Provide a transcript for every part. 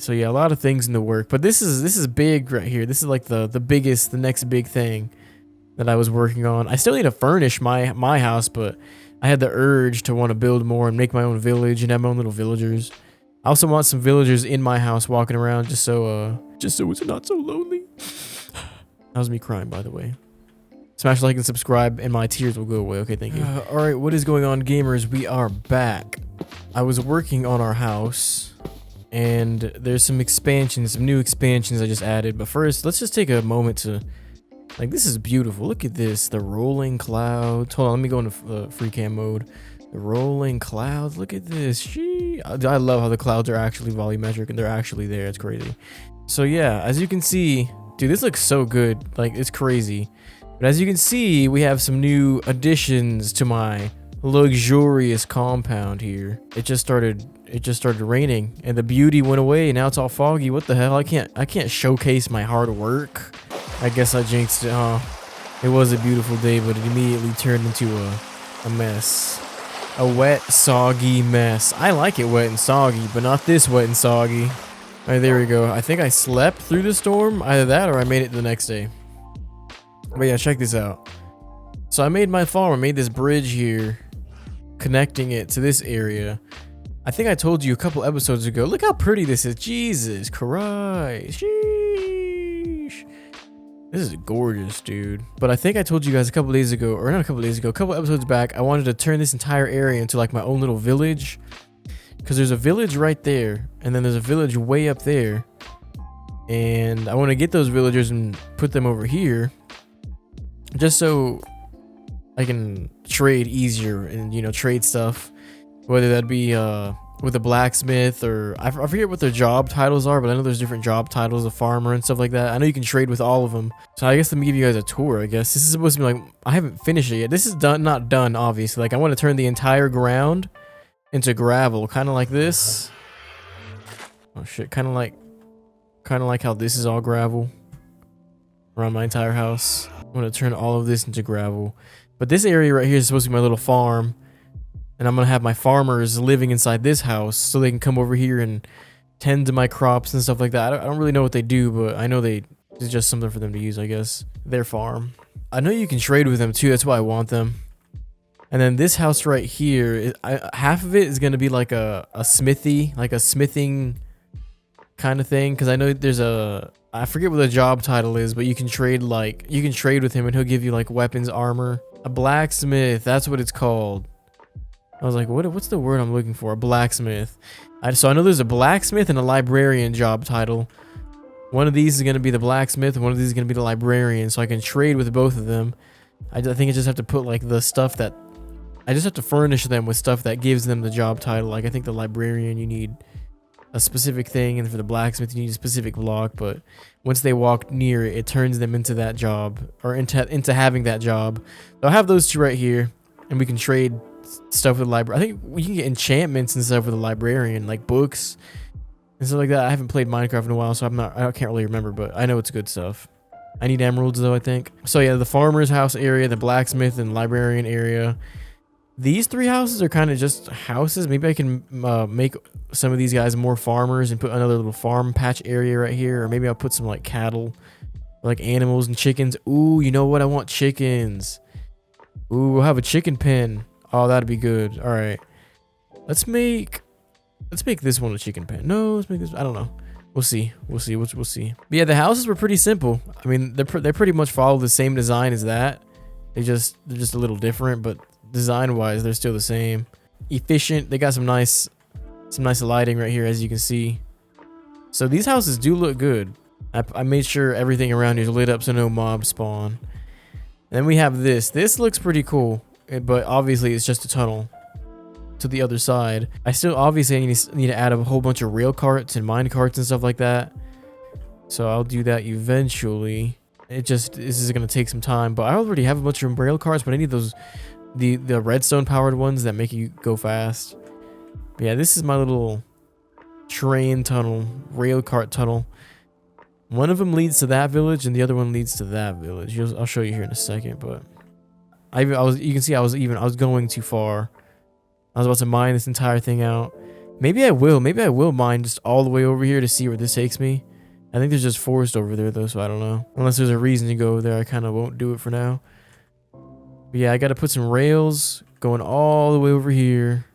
So yeah, a lot of things in the work, but this is big right here. This is like the next big thing that I was working on. I still need to furnish my house, but I had the urge to want to build more and make my own village and have my own little villagers. I also want some villagers in my house walking around just so it's not so lonely. That was me crying, by the way. Smash like and subscribe and my tears will go away. Okay, thank you. Alright, what is going on, gamers? We are back. I was working on our house and there's some expansions, some new expansions I just added. But first, let's just take a moment to... Like, this is beautiful. Look at this. The rolling clouds. Hold on, let me go into free cam mode. The rolling clouds. Look at this. I love how the clouds are actually volumetric and they're actually there. It's crazy. So yeah, as you can see, dude, this looks so good. Like, it's crazy. But as you can see, we have some new additions to my luxurious compound here. It just started raining and the beauty went away and now it's all foggy. What the hell? I can't showcase my hard work. I guess I jinxed it, huh? It was a beautiful day, but it immediately turned into a mess. A wet, soggy mess. I like it wet and soggy, but not this wet and soggy. Alright, there we go. I think I slept through the storm. Either that or I made it the next day. But yeah, check this out. So I made my farm. I made this bridge here, connecting it to this area. I think I told you a couple episodes ago. Look how pretty this is. Jesus Christ. Sheesh. This is gorgeous, dude. But I think I told you guys a couple days ago, or not a couple days ago, a couple episodes back, I wanted to turn this entire area into like my own little village. Because there's a village right there, and then there's a village way up there. And I want to get those villagers and put them over here. Just so I can trade easier and, you know, trade stuff. Whether that be with a blacksmith or I forget what their job titles are, but I know there's different job titles, a farmer and stuff like that. I know you can trade with all of them. So I guess let me give you guys a tour. I guess this is supposed to be like, I haven't finished it yet. This is not done obviously. Like, I want to turn the entire ground into gravel, kind of like this. Oh shit, kind of like how this is all gravel around my entire house. I want to turn all of this into gravel, but this area right here is supposed to be my little farm. And I'm going to have my farmers living inside this house so they can come over here and tend to my crops and stuff like that. I don't really know what they do, but I know it's just something for them to use, I guess. Their farm. I know you can trade with them too. That's why I want them. And then this house right here, half of it is going to be like a smithy, like a smithing kind of thing. Because I know there's I forget what the job title is, but you can trade with him and he'll give you like weapons, armor. A blacksmith, that's what it's called. I was like, what's the word I'm looking for? A blacksmith. So I know there's a blacksmith and a librarian job title. One of these is going to be the blacksmith, and one of these is going to be the librarian, so I can trade with both of them. I think I just have to put like the stuff that... I just have to furnish them with stuff that gives them the job title. Like, I think the librarian, you need a specific thing, and for the blacksmith, you need a specific block, but once they walk near it, it turns them into that job, or into having that job. So I have those two right here, and we can trade stuff with the library. I think we can get enchantments and stuff with the librarian, like books and stuff like that. I haven't played Minecraft in a while, so I can't really remember, but I know it's good stuff. I need emeralds though, I think. So yeah, the farmer's house area, the blacksmith and librarian area. These three houses are kind of just houses. Maybe I can make some of these guys more farmers and put another little farm patch area right here, or maybe I'll put some like cattle, like animals and chickens. Ooh, you know what? I want chickens. Ooh, we'll have a chicken pen. Oh, that'd be good. All right, let's make this one a chicken pen. No, let's make this. I don't know. We'll see. We'll see. We'll see. But yeah, the houses were pretty simple. I mean, they pretty much follow the same design as that. They're just a little different, but design-wise, they're still the same. Efficient. They got some nice lighting right here, as you can see. So these houses do look good. I made sure everything around here is lit up so no mobs spawn. And then we have this. This looks pretty cool. But obviously it's just a tunnel to the other side. I still obviously need to add a whole bunch of rail carts and mine carts and stuff like that. So I'll do that eventually. This is gonna take some time, but I already have a bunch of rail carts, but I need those the redstone powered ones that make you go fast. But yeah, this is my little train tunnel, rail cart tunnel. One of them leads to that village and the other one leads to that village. I'll show you here in a second, but you can see I was going too far. I was about to mine this entire thing out. Maybe I will. Maybe I will mine just all the way over here to see where this takes me. I think there's just forest over there though, so I don't know. Unless there's a reason to go over there, I kind of won't do it for now. But yeah, I got to put some rails going all the way over here.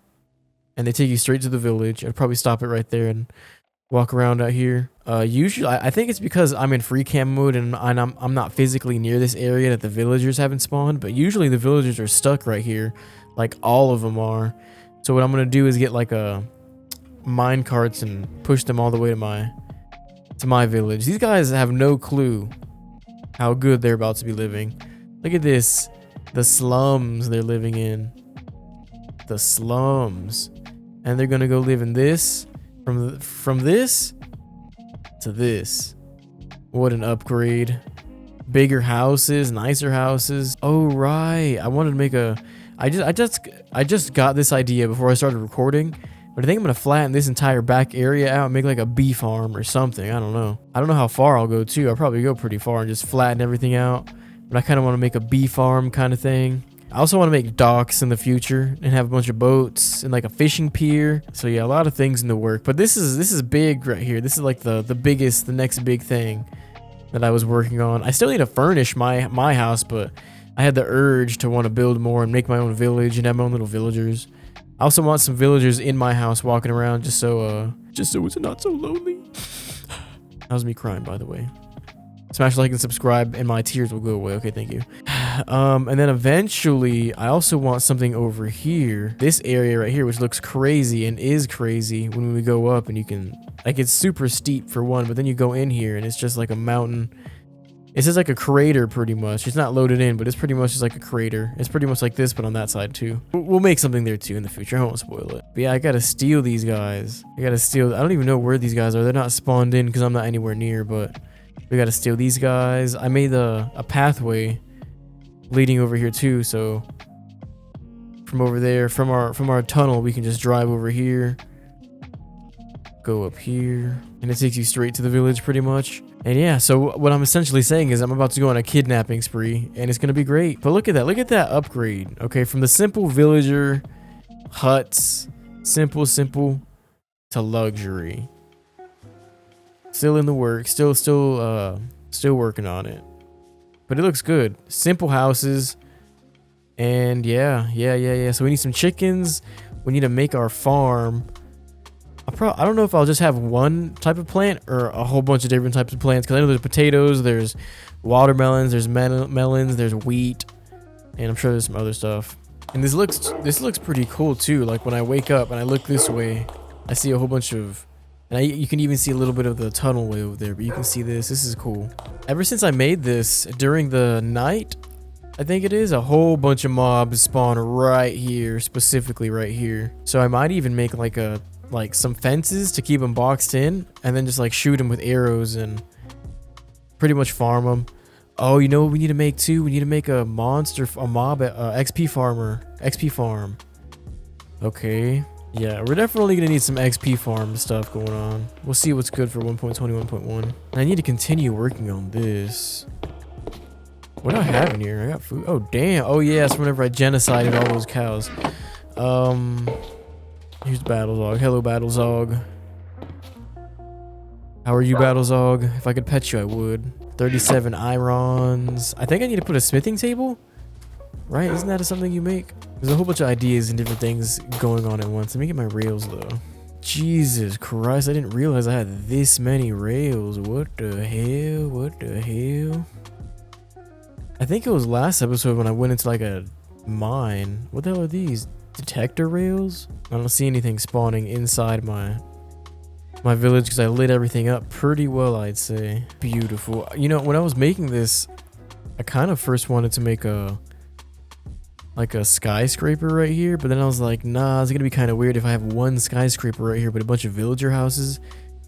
And they take you straight to the village. I'd probably stop it right there and walk around out here. Usually, I think it's because I'm in free cam mode and I'm not physically near this area that the villagers haven't spawned. But usually the villagers are stuck right here. Like all of them are. So what I'm going to do is get like a mine carts and push them all the way to my village. These guys have no clue how good they're about to be living. Look at this. The slums they're living in. The slums. And they're gonna go live in this. From this to this. What an upgrade. Bigger houses, nicer houses. Oh right. I wanted to make a I just got this idea before I started recording. But I think I'm gonna flatten this entire back area out and make like a bee farm or something. I don't know. I don't know how far I'll go too. I'll probably go pretty far and just flatten everything out. But I kind of want to make a bee farm kind of thing. I also want to make docks in the future and have a bunch of boats and like a fishing pier. So yeah, a lot of things in the work. But this is big right here. This is like the next big thing that I was working on. I still need to furnish my house, but I had the urge to want to build more and make my own village and have my own little villagers. I also want some villagers in my house walking around just so it's not so lonely. That was me crying, by the way. Smash like and subscribe and my tears will go away. Okay, thank you. And then eventually I also want something over here, this area right here, which looks crazy and is crazy when we go up, and you can like, it's super steep for one, but then you go in here and it's just like a mountain. It's just like a crater pretty much. It's not loaded in, but it's pretty much just like a crater. It's pretty much like this, but on that side too. We'll make something there too in the future. I won't spoil it. But yeah, I gotta steal these guys. I don't even know where these guys are. They're not spawned in because I'm not anywhere near, but we gotta steal these guys. I made a pathway leading over here too, so from over there, from our tunnel, we can just drive over here, go up here, and it takes you straight to the village pretty much. And yeah, so what I'm essentially saying is I'm about to go on a kidnapping spree, and it's gonna be great. But look at that upgrade. Okay, from the simple villager huts, simple to luxury. Still in the work, still working on it, but it looks good. Simple houses, and yeah. So we need some chickens. We need to make our farm. I don't know if I'll just have one type of plant or a whole bunch of different types of plants, because I know there's potatoes, there's watermelons, there's melons, there's wheat, and I'm sure there's some other stuff. And this looks pretty cool too. Like when I wake up and I look this way, I see a whole bunch of. And you can even see a little bit of the tunnel way over there, but you can see this. This is cool. Ever since I made this during the night, I think it is, a whole bunch of mobs spawn right here, specifically right here. So I might even make like some fences to keep them boxed in, and then just like shoot them with arrows and pretty much farm them. Oh, you know what we need to make too? We need to make a mob XP farm. Okay. Yeah, we're definitely gonna need some XP farm stuff going on. We'll see what's good for 1.21.1. And I need to continue working on this. What do I have in here? I got food. Oh damn. Oh yeah, it's whenever I genocided all those cows. Here's Battlezog. Hello Battlezog. How are you, Battlezog? If I could pet you, I would. 37 irons. I think I need to put a smithing table. Right? Isn't that something you make? There's a whole bunch of ideas and different things going on at once. Let me get my rails though. Jesus Christ, I didn't realize I had this many rails. What the hell? What the hell? I think it was last episode when I went into like a mine. What the hell are these? Detector rails? I don't see anything spawning inside my village because I lit everything up pretty well, I'd say. Beautiful. You know, when I was making this, I kind of first wanted to make a skyscraper right here, but then I was like, nah, it's gonna be kind of weird if I have one skyscraper right here but a bunch of villager houses.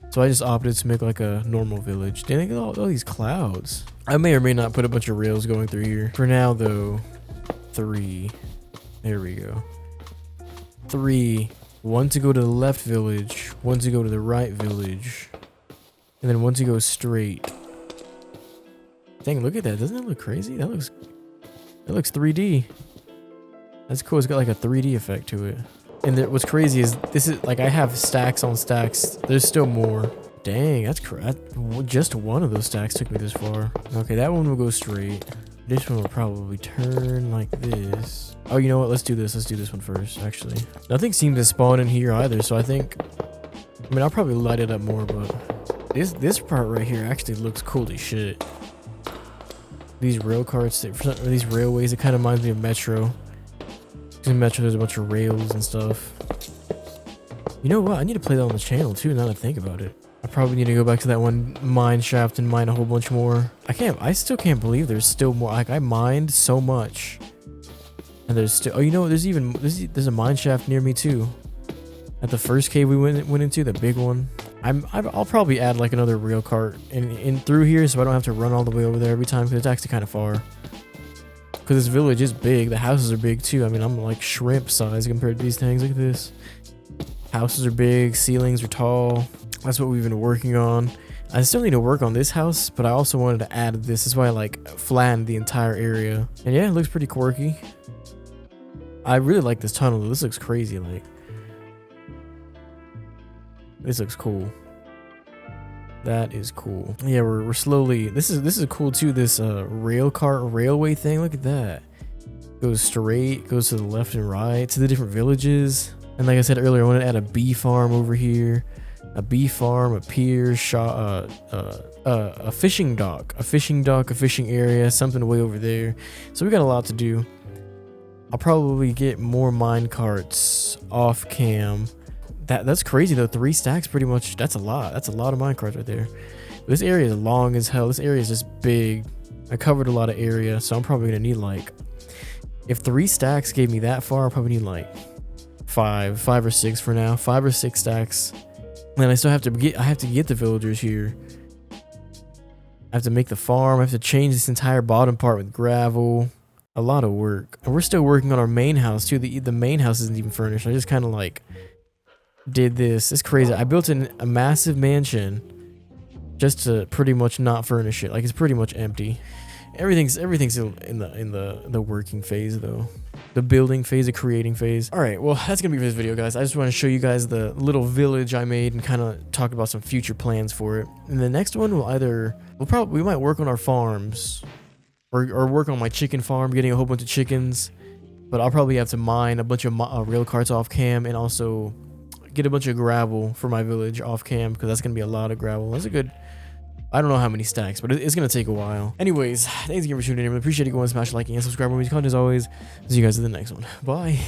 So I just opted to make like a normal village. Dang, look at all these clouds. I may or may not put a bunch of rails going through here. For now though, 3. There we go. 3. 1 to go to the left village, 1 to go to the right village, and then 1 to go straight. Dang, look at that. Doesn't that look crazy? That looks 3D. That's cool. It's got like a 3D effect to it. And what's crazy is this is like I have stacks on stacks. There's still more. Dang, that's just one of those stacks took me this far. Okay, that one will go straight. This one will probably turn like this. Oh, you know what? Let's do this. Let's do this one first, actually. Nothing seemed to spawn in here either, so I think... I mean, I'll probably light it up more, but... This part right here actually looks cool as shit. These rail carts, these railways, it kind of reminds me of Metro. In Metro, there's a bunch of rails and stuff. You know what? I need to play that on the channel too, now that I think about it. I probably need to go back to that one mine shaft and mine a whole bunch more. I still can't believe there's still more. Like, I mined so much. And there's still, oh, you know what? There's a mine shaft near me too. At the first cave we went into, the big one. I'll probably add like another rail cart in through here so I don't have to run all the way over there every time, because it's actually kind of far. Because this village is big. The houses are big too. I mean, I'm like shrimp size compared to these things. Look at this. Houses are big. Ceilings are tall. That's what we've been working on. I still need to work on this house, but I also wanted to add this. That's why I like flattened the entire area. And yeah, it looks pretty quirky. I really like this tunnel though. This looks crazy. Like, this looks cool. That is cool. Yeah, we're slowly. This is cool too. This rail cart railway thing. Look at that. Goes straight. Goes to the left and right to the different villages. And like I said earlier, I want to add a bee farm over here. A bee farm, a pier, a fishing dock, a fishing area, something way over there. So we got a lot to do. I'll probably get more mine carts off cam. That's crazy though. 3 stacks pretty much. That's a lot. That's a lot of mine carts right there. This area is long as hell. This area is just big. I covered a lot of area, so I'm probably gonna need like, if 3 stacks gave me that far, I'll probably need like 5 or 6 for now. 5 or 6 stacks. And I still have to get the villagers here. I have to make the farm. I have to change this entire bottom part with gravel. A lot of work. And we're still working on our main house too. The main house isn't even furnished. I just kind of like did this. It's crazy. I built a massive mansion just to pretty much not furnish it. Like, it's pretty much empty. Everything's in the working phase though. The building phase, the creating phase. All right, well, that's gonna be for this video, guys. I just want to show you guys the little village I made and kind of talk about some future plans for it. And the next one we might work on our farms, or work on my chicken farm, getting a whole bunch of chickens. But I'll probably have to mine a bunch of rail carts off cam, and also get a bunch of gravel for my village off cam, because that's gonna be a lot of gravel. That's a good, I don't know how many stacks, but it's going to take a while. Anyways, thanks again for tuning in. I really appreciate it. Go and smash like and subscribe. Content as always. See you guys in the next one. Bye.